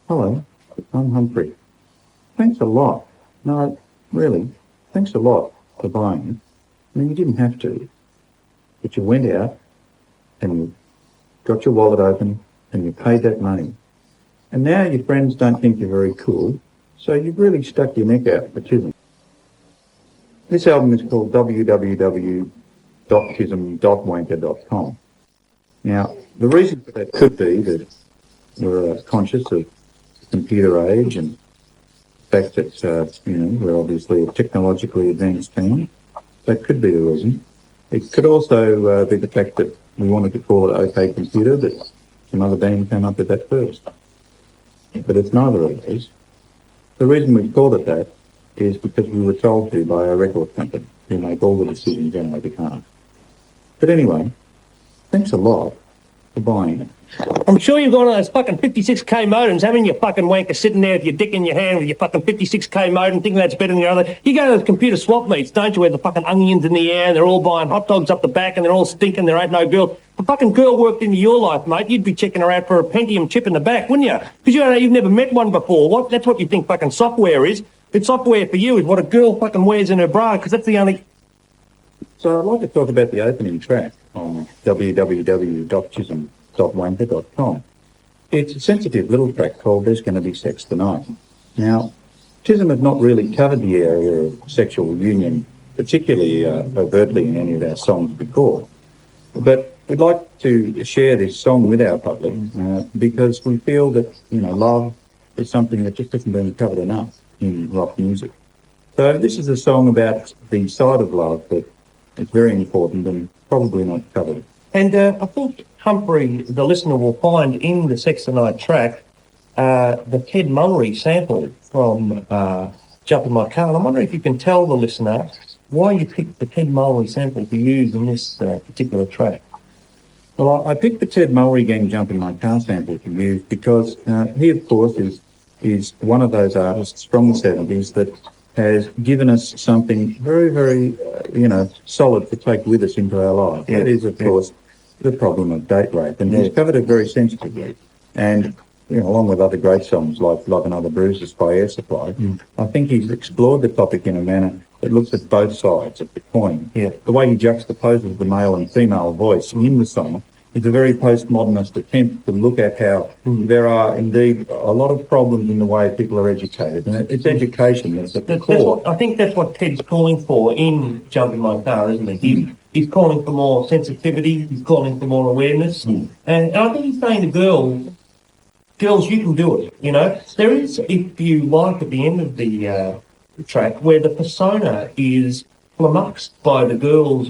Hello, I'm Humphrey. Thanks a lot. No, really, thanks a lot for buying. I mean, you didn't have to, but you went out and you got your wallet open and you paid that money. And now your friends don't think you're very cool, so you've really stuck your neck out for TISM. This album is called www.tism.wanker.com. Now, the reason for that could be that we're conscious of the computer age and the fact that, we're obviously a technologically advanced town. That could be the reason. It could also be the fact that we wanted to call it OK Computer, but some other band came up with that first. But it's neither of those. The reason we called it that is because we were told to by our record company, who make all the decisions on our behalf. But anyway, thanks a lot for buying it. I'm sure you've got one of those fucking 56k modems, having your fucking wanker sitting there with your dick in your hand with your fucking 56k modem, thinking that's better than your other. You go to those computer swap meets, don't you, where the fucking onions in the air and they're all buying hot dogs up the back and they're all stinking, there ain't no girl. If a fucking girl worked into your life, mate, you'd be checking her out for a Pentium chip in the back, wouldn't you? Because you've never met one before. That's what you think fucking software is. It's software for you is what a girl fucking wears in her bra, because that's the only... So I'd like to talk about the opening track on www.tism.wanker.com. It's a sensitive little track called There's Gonna Be Sex Tonight. Now, TISM has not really covered the area of sexual union, particularly overtly in any of our songs before. But we'd like to share this song with our public because we feel that, love is something that just hasn't been covered enough in rock music. So this is a song about the side of love that is very important and probably not covered. And I think, Humphrey, the listener will find in the Sex Tonight track the Ted Mullery sample from Jump in My Car. And I'm wondering if you can tell the listener why you picked the Ted Mullery sample to use in this particular track. Well, I picked the Ted Mullery Gang Jump in My Car sample to use because he, of course, is one of those artists from the 70s that has given us something very, very, solid to take with us into our lives. Yeah. That is, of course, the problem of date rape. And he's covered it very sensitively. And, along with other great songs like Love and Other Bruises by Air Supply, I think he's explored the topic in a manner that looks at both sides of the coin. Yeah. The way he juxtaposes the male and female voice in the song is a very postmodernist attempt to look at how there are indeed a lot of problems in the way people are educated. And it's education that's at the core. I think that's what Ted's calling for in Jump in My Car, isn't it? He's calling for more sensitivity, he's calling for more awareness. And I think he's saying to girls, you can do it, There is, if you like, at the end of the track, where the persona is flummoxed by the girl's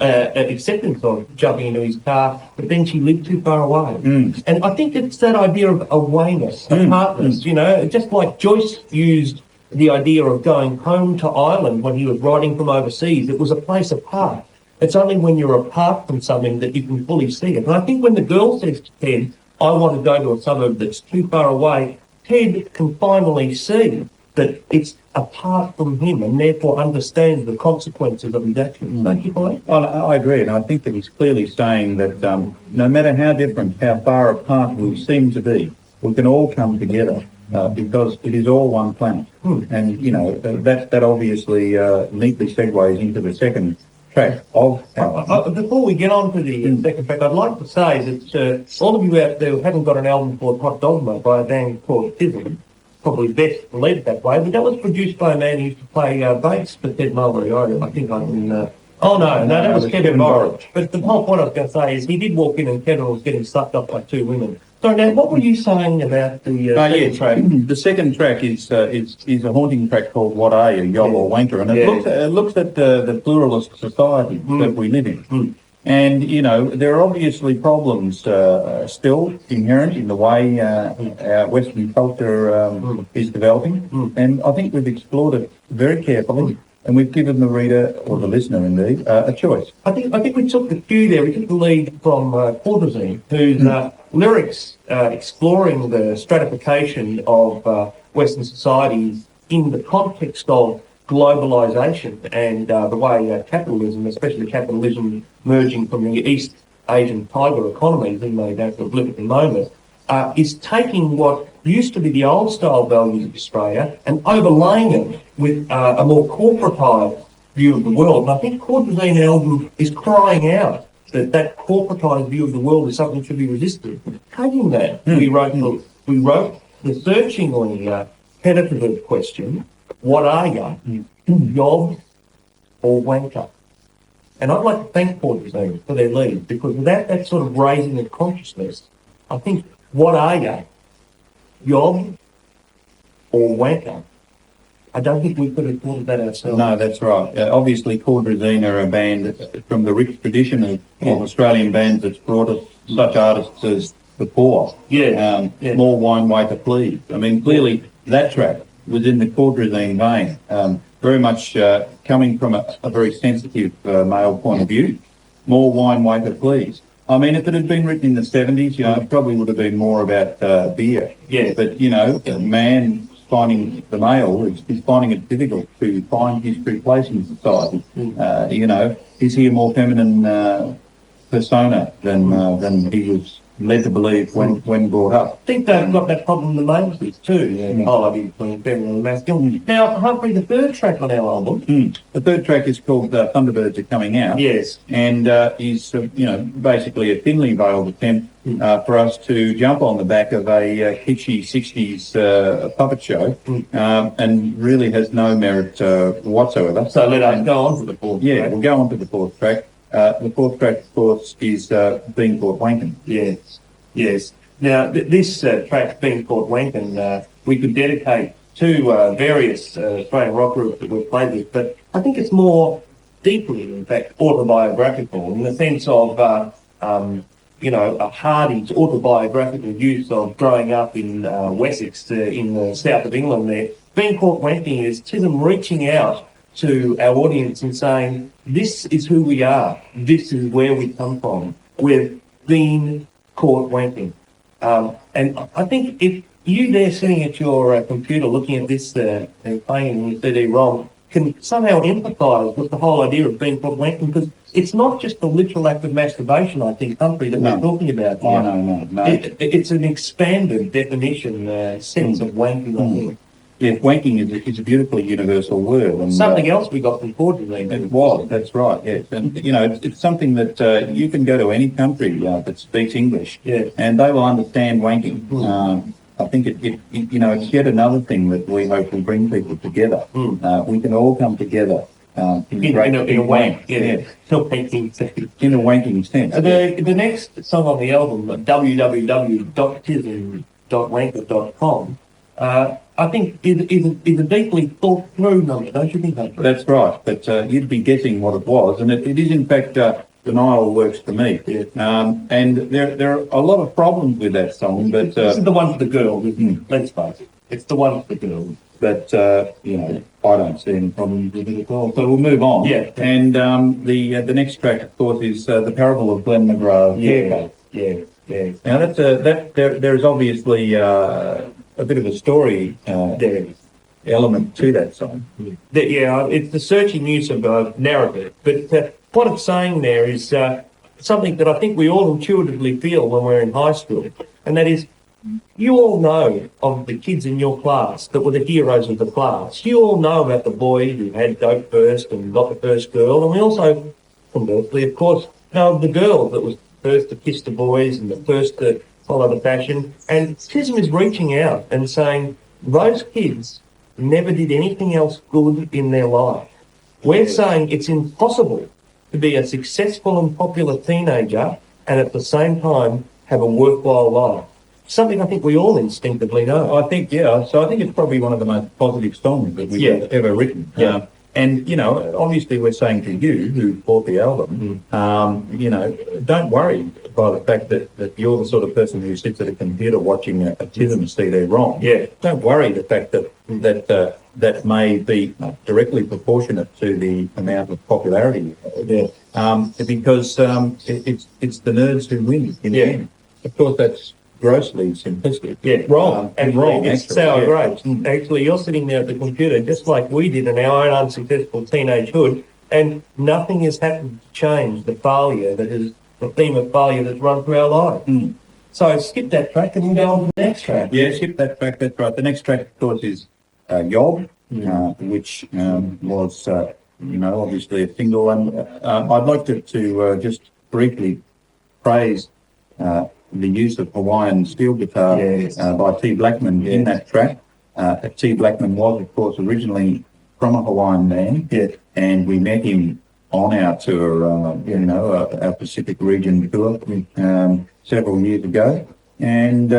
acceptance of jumping into his car, but then she lived too far away. And I think it's that idea of awareness, apartness, just like Joyce used the idea of going home to Ireland when he was writing from overseas. It was a place apart. It's only when you're apart from something that you can fully see it. And I think when the girl says to Ted, I want to go to a suburb that's too far away, Ted can finally see that it's apart from him and therefore understands the consequences of his actions. Don't you believe? Well, I agree, and I think that he's clearly saying that no matter how different, how far apart we seem to be, we can all come together because it is all one planet. And, that obviously neatly segues into the second track of our... Before we get on to the second track, I'd like to say that all of you out there who haven't got an album called Hot Dogma by a band called TISM, probably best to leave it that way, but that was produced by a man who used to play bass for Ted Mullery. I think I can... that was Kevin Morris. But the whole point I was going to say is he did walk in and Kevin was getting sucked up by two women. So now, what were you saying about the second track? The second track is a haunting track called What Are You, Yob or Wanker? And it looks at the pluralist society that we live in. And, there are obviously problems still inherent in the way our Western culture is developing. And I think we've explored it very carefully. And we've given the reader, or the listener indeed, a choice. I think we took the cue there. We took the lead from Quarterzine, whose lyrics exploring the stratification of Western societies in the context of globalisation and the way capitalism, especially capitalism merging from the East Asian tiger economies, even though they don't have a blip at the moment, is taking what used to be the old style values of Australia and overlaying it with a more corporatized view of the world. And I think Cordrazine album is crying out that corporatized view of the world is something that should be resisted. Taking that, we wrote the searchingly penetrative question, what are you? Yob or wanker? And I'd like to thank Cordrazine for their lead, because without that sort of raising of consciousness, I think, what are you? Yob or wanker? I don't think we could have thought of that ourselves. No, that's right. Obviously, Cordrazine are a band from the rich tradition of Australian bands that's brought us such artists as The Poor, More Wine, Waiter, Please. I mean, clearly that track was in the Cordrazine vein, very much coming from a very sensitive male point of view. More Wine, Waiter, Please. I mean, if it had been written in the 70s, it probably would have been more about beer. Yeah. But, a man finding the male is finding it difficult to find his true place in society. Is he a more feminine persona than he was led to believe when brought up? I think they've got that problem in the males too, polarity between feminine and masculine. Now, Humphrey, the third track on our album. The third track is called Thunderbirds Are Coming Out. Yes. And is, basically a thinly veiled attempt for us to jump on the back of a kitschy 60s puppet show, and really has no merit whatsoever. So let us go on to the fourth track. We'll go on to the fourth track. The fourth track, of course, is Being Caught Wanking. Yes. Now, this track, Being Caught Wanking, we could dedicate to various Australian rock groups that we've played with, but I think it's more deeply, in fact, autobiographical in the sense of, a Hardy's autobiographical use of growing up in Wessex, in the south of England there. Being Caught Wanking is TISM reaching out to our audience and saying, this is who we are, this is where we come from, we've been caught wanking. And I think if you there sitting at your computer looking at this and playing in your CD-ROM can somehow empathise with the whole idea of being caught wanking, because it's not just the literal act of masturbation, I think, Humphrey, that we're talking about here. No. It's an expanded definition, sense of wanking, I think. Yeah, wanking is a beautifully universal word. And, something else we got from Cordrazine. It was, that's right, yes. And, it's something that you can go to any country that speaks English, and they will understand wanking. I think it's yet another thing that we hope will bring people together. We can all come together in a wank, in a wanking sense. The next song on the album, www.tism.wanker.com, I think is a deeply thought through number, don't you think, Humphrey? That's right, but you'd be guessing what it was, and it is in fact Denial Works for Me. And there are a lot of problems with that song, but this is the one for the girls, isn't it? Let's face it, it's the one for the girls. But I don't see any problems with it at all. So we'll move on. Yeah. And the next track, of course, is The Parable of Glenn McGrath. Yeah. Now there is obviously a bit of a story element to that song. It's the searching use of narrative, but what it's saying there is something that I think we all intuitively feel when we're in high school, and that is, you all know of the kids in your class that were the heroes of the class. You all know about the boy who had dope first and got the first girl, and we also, conversely, of course, know of the girl that was first to kiss the boys and the first to follow the fashion. And TISM is reaching out and saying, those kids never did anything else good in their life. We're saying it's impossible to be a successful and popular teenager and at the same time have a worthwhile life. Something I think we all instinctively know. I think it's probably one of the most positive songs that we've ever written. And, obviously we're saying to you who bought the album, don't worry by the fact that you're the sort of person who sits at a computer watching a TISM CD-ROM. Don't worry the fact that may be directly proportionate to the amount of popularity. Because it's the nerds who win in the end. Of course, that's grossly simplistic. Wrong. It's actually. sour grapes. Actually, you're sitting there at the computer just like we did in our own unsuccessful teenagehood, and nothing has happened to change the theme of failure that's run through our lives. So skip that track and we'll go on to the next track. Yeah, skip that track, that's right. The next track, of course, is Yob, which was, obviously a single. And I'd like to just briefly praise the use of Hawaiian steel guitar by T. Blackman in that track. T. Blackman was, of course, originally from a Hawaiian band, and we met him on our tour, our Pacific region tour several years ago. And,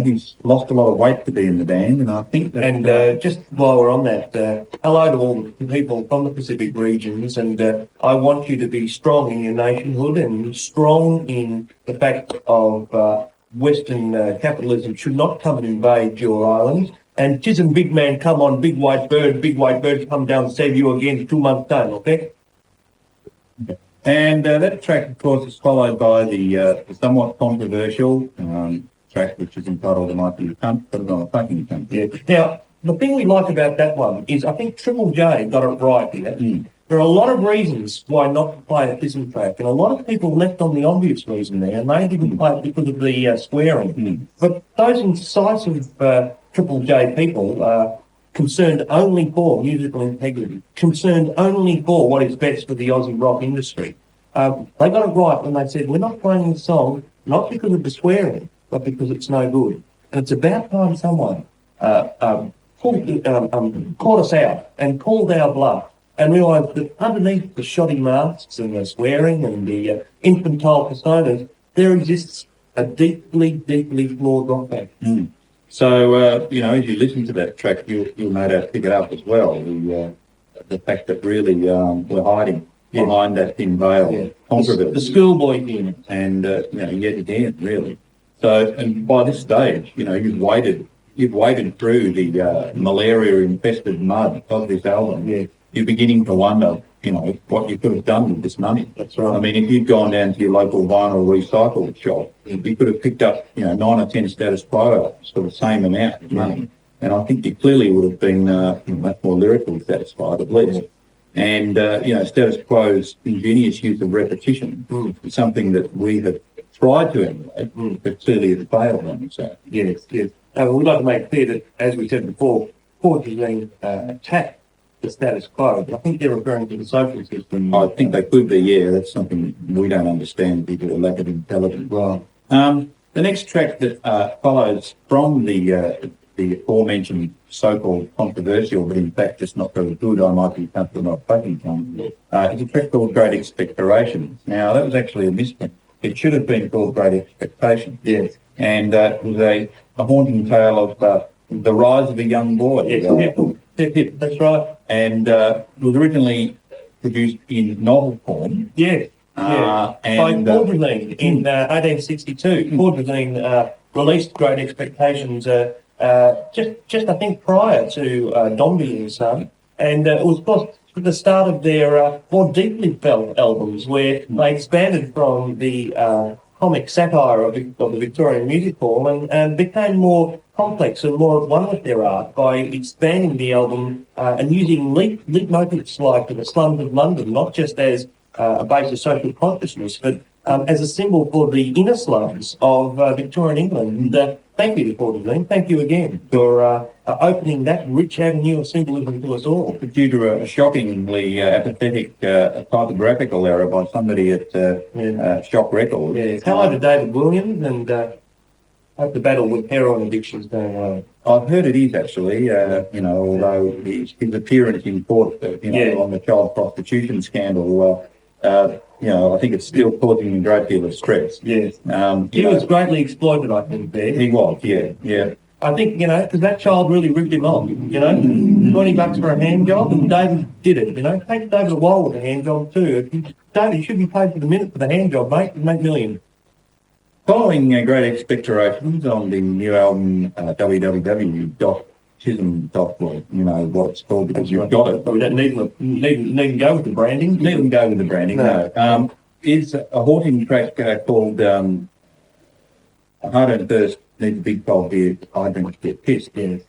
he's lost a lot of weight to be in the band, and I think that... And just while we're on that, hello to all the people from the Pacific regions, and I want you to be strong in your nationhood and strong in the fact of Western capitalism should not come and invade your island. And TISM, big man, come on, big white bird, come down and save you again in 2 months' time, okay? And that track, of course, is followed by the somewhat controversial track, which is entitled "I Might Be a Cunt, But I'm Not a Fucking Cunt." Yeah. Now, the thing we like about that one is I think Triple J got it right here. There are a lot of reasons why not to play a TISM track, and a lot of people left on the obvious reason there, and they didn't play it because of the swearing. But those incisive Triple J people concerned only for musical integrity, concerned only for what is best for the Aussie rock industry. They got it right when they said, we're not playing the song, not because of the swearing, but because it's no good. And it's about time someone caught us out and called our bluff and realised that underneath the shoddy masks and the swearing and the infantile personas, there exists a deeply, deeply flawed rock band. So, as you listen to that track, you'll no doubt pick it up as well. The fact that really we're hiding behind that thin veil of controversy. The schoolboy thing. And, yet again, really. So, and by this stage, you've waded through the malaria-infested mud of this album. Yeah. You're beginning to wonder, what you could have done with this money. That's right. I mean, if you'd gone down to your local vinyl recycle shop, you could have picked up, 9 or 10 status quo albums for the same amount of money. And I think you clearly would have been much more lyrically satisfied, at least. And, status quo's ingenious use of repetition is something that we have tried to emulate, but clearly it's failed on. So. Yes. We'd like to make clear that, as we said before, Forge has been attacked the status quo. I think they're referring to the social system. I think they could be, yeah. That's something we don't understand, people with lack of intelligence. Well, the next track that follows from the aforementioned so-called controversial, but in fact just not very good, I Might Be Comfortable Not Fucking Cunt, is a track called Great Expectations. Now, that was actually a misprint. It should have been called Great Expectations. yes. And it was a haunting tale of the rise of a young boy. Yes, that's right. And it was originally produced in novel form. Yes. By Forgeline in 1862. Forgeline released Great Expectations just I think prior to Dombey and Son, and it was the start of their more deeply felt albums, where they expanded from the comic satire of the Victorian music hall and became more complex and more at one with their art by expanding the album and using lead motifs like the slums of London, not just as a base of social consciousness, but as a symbol for the inner slums of Victorian England. And, thank you, Forgeline. Thank you again for opening that rich avenue of symbolism to us all. Due to a shockingly apathetic typographical error by somebody at Shock Records. Yes. Hello to David Williams, and hope the battle with heroin addiction is going well. I've heard it is actually, although his appearance in court, on the child prostitution scandal, I think it's still causing a great deal of stress. Yes. He was greatly exploited, I think, there. He was, yeah. I think, because that child really ripped him off, $20 for a hand job, and David did it, Take David a while with a hand job too. David, you should be paid for the minute for the hand job, mate. You'd make millions. Following Great Expectations on the new album, www.tism.org, what it's called, because you've got it. But we don't need go with the branding. Needn't go with the branding, no. Is a haunting track called Hard and Thirst Need a Big Cold Beer, I Drink Get Pissed. Yes.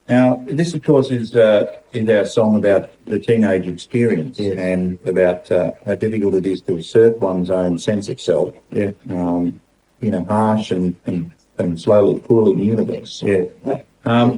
Now, this, of course, is our song about the teenage experience and about how difficult it is to assert one's own sense of self. Yeah. harsh and slowly cooling universe. Yeah.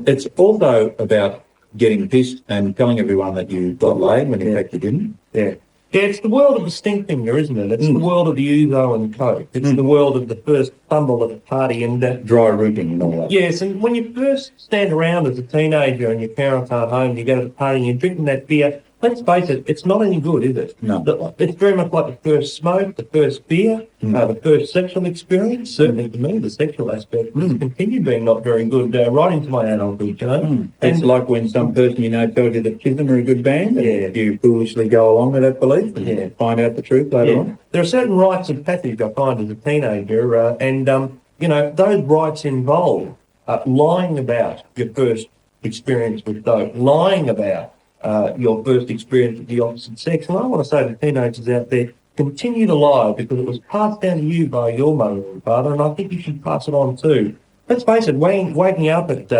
It's also about getting pissed and telling everyone that you got laid when in fact you didn't. Yeah. Yeah, it's the world of the stink finger, isn't it? It's the world of the ouzo and coke. It's the world of the first fumble at a party and Dry roofing and all that. yes, and when you first stand around as a teenager and your parents aren't home, you go to the party and you're drinking that beer, let's face it, it's not any good, is it? No. It's very much like the first smoke, the first beer, the first sexual experience. Certainly for me, the sexual aspect has continued being not very good right into my adulthood, you know. It's like when some person tells you that TISM are a good band, and Yeah. you foolishly go along with that belief and find out the truth later on. There are certain rites of passage I find as a teenager, and those rites involve lying about your first experience with dope, lying about your first experience with the opposite sex. And I want to say to teenagers out there, continue to lie because it was passed down to you by your mother and father, and I think you should pass it on too. Let's face it, waking up at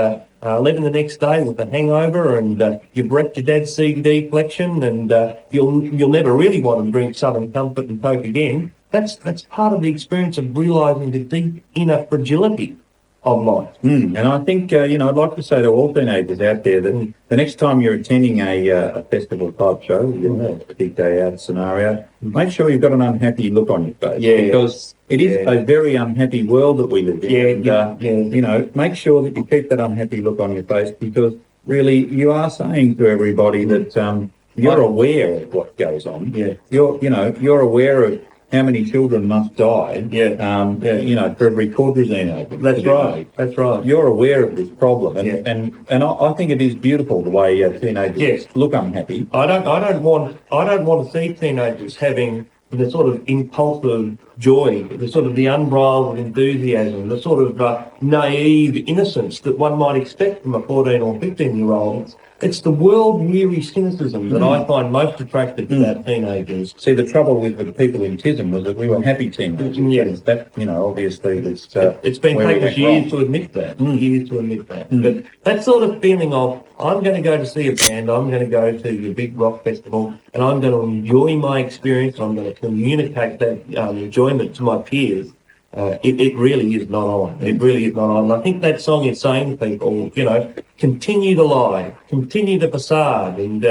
11 the next day with a hangover and you've wrecked your dad's CBD collection and you'll never really want to drink Southern Comfort and Coke again. That's part of the experience of realising the deep inner fragility of life. And I think, I'd like to say to all teenagers out there that the next time you're attending a festival type show, a big day out scenario, make sure you've got an unhappy look on your face. Yeah. Because it is a very unhappy world that we live in. Make sure that you keep that unhappy look on your face because really you are saying to everybody that you're aware of what goes on. Yeah. You're aware of how many children must die, for every Cordrazine open. That's right. That's right. You're aware of this problem, and I think it is beautiful the way teenagers look unhappy. I don't want to see teenagers having the sort of impulsive joy, the sort of the unbridled enthusiasm, the sort of naive innocence that one might expect from a 14 or 15-year-old. It's the world-weary cynicism that I find most attractive about teenagers. See, the trouble with the people in TISM was that we were happy teenagers. Yes. That, obviously, It's been taken us years to admit that. Years to admit that. But that sort of feeling of, I'm going to go to see a band, I'm going to go to a big rock festival, and I'm going to enjoy my experience, I'm going to communicate that enjoyment to my peers. It really is not on. It really is not on. And I think that song is saying to people, continue to lie, continue the facade, and,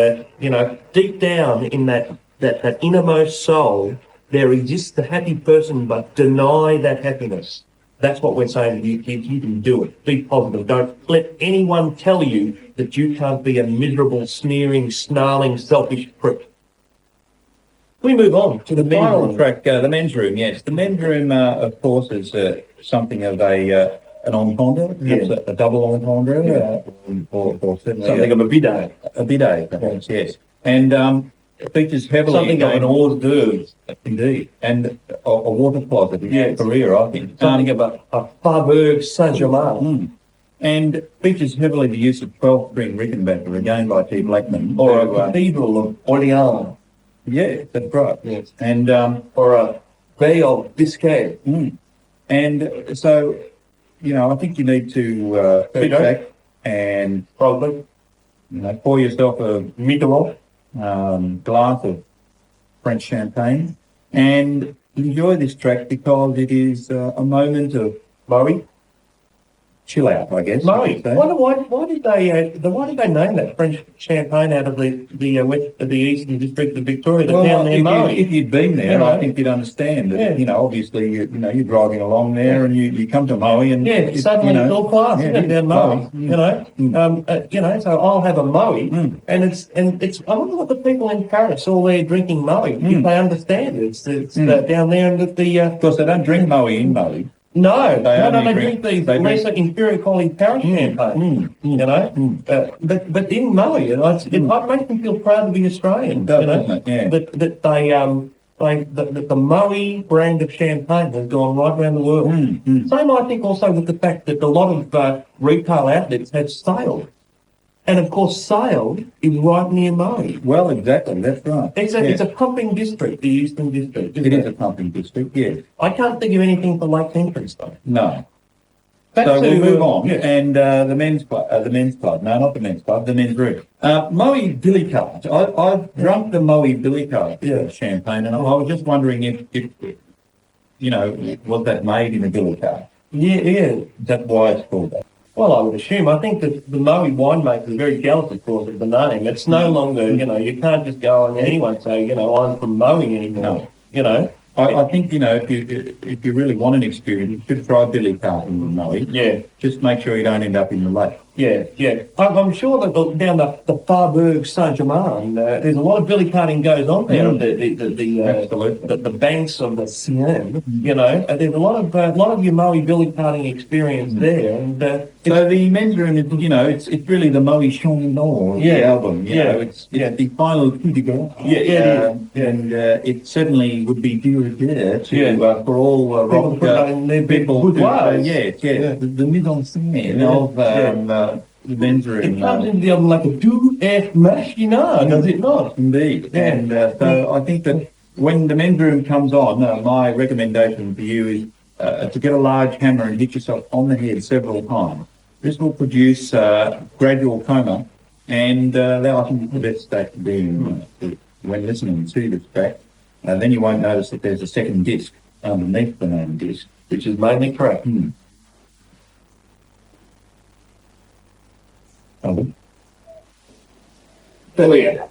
deep down in that innermost soul, there exists a happy person, but deny that happiness. That's what we're saying to you kids. You can do it. Be positive. Don't let anyone tell you that you can't be a miserable, sneering, snarling, selfish prick. We move on to the final track, the men's room. Yes, the men's room, of course, is something of an entendre, a double entendre, or certainly something of a bidet. A bidet, perhaps, yes, and it features heavily something of an hors d'oeuvre, indeed, and a water closet in your career, I think. Something of a Faubourg Saint-Germain. And features heavily the use of 12-string Rickenbacker, again by T. Blackman, or a Cathedral of Orleans. Yeah, that's right. Yes. And or a Bay of Biscay. And so, I think you need to sit back and probably, pour yourself a Mitterrand glass of French champagne and enjoy this track because it is a moment of Murray. Chill out, I guess. Murray. Why did they name that French champagne out of the eastern district of Victoria? Down there, Murray. If you'd been there, I think you'd understand that. Obviously, you're driving along there and you come to Moe and suddenly it's all class, down Moe. So I'll have a Moe, and it's. I wonder what the people in Paris all there drinking Moe. If they understand it, it's down there and the. Of course, they don't drink Moe in Moe. No, they drink these lesser inferior quality Paris champagne, but in Moe, it makes me feel proud to be Australian, doesn't it? that the Moe brand of champagne has gone right around the world. Same, I think, also with the fact that a lot of retail outlets have sailed. And of course, Sale is right near Moe. Well, exactly, that's right. It's a pumping district, the Eastern District. It is a pumping district, yes. I can't think of anything for Lake Entrance, though. No. So we'll move on. And the men's club, no, not the men's club, the men's room. Moe Billy Card. I've drunk the Moe Billy Card champagne, and I was just wondering if was that made in a billy cart? Yeah. Is that why it's called that? Well, I would assume. I think that the Moe winemakers are very jealous, of course, of the name. It's no longer, you can't just go on anyone and say, I'm from Moe anymore. I think, if you really want an experience, you should try billy carting in Moe. Yeah. Just make sure you don't end up in the lake. Yeah. I'm sure that down the Farburg Saint-Germain, there's a lot of billy carting goes on there. Absolutely. The banks of the Seine, there's a lot of your Moe billy carting experience there. And so the men's room is, it's really the Moe Chandon album. It's the final coup de grace. And it certainly would be due for all rock people. The mise en scène of the men's room. It comes into the album like a two-ass machinard, does it not? Indeed. And so I think that when the men's room comes on, my recommendation for you is to get a large hammer and hit yourself on the head several times. This will produce gradual coma, and that I think is the best state to be in when listening to this track. Then you won't notice that there's a second disc underneath the main disc, Which is mainly correct. Oh. Brilliant.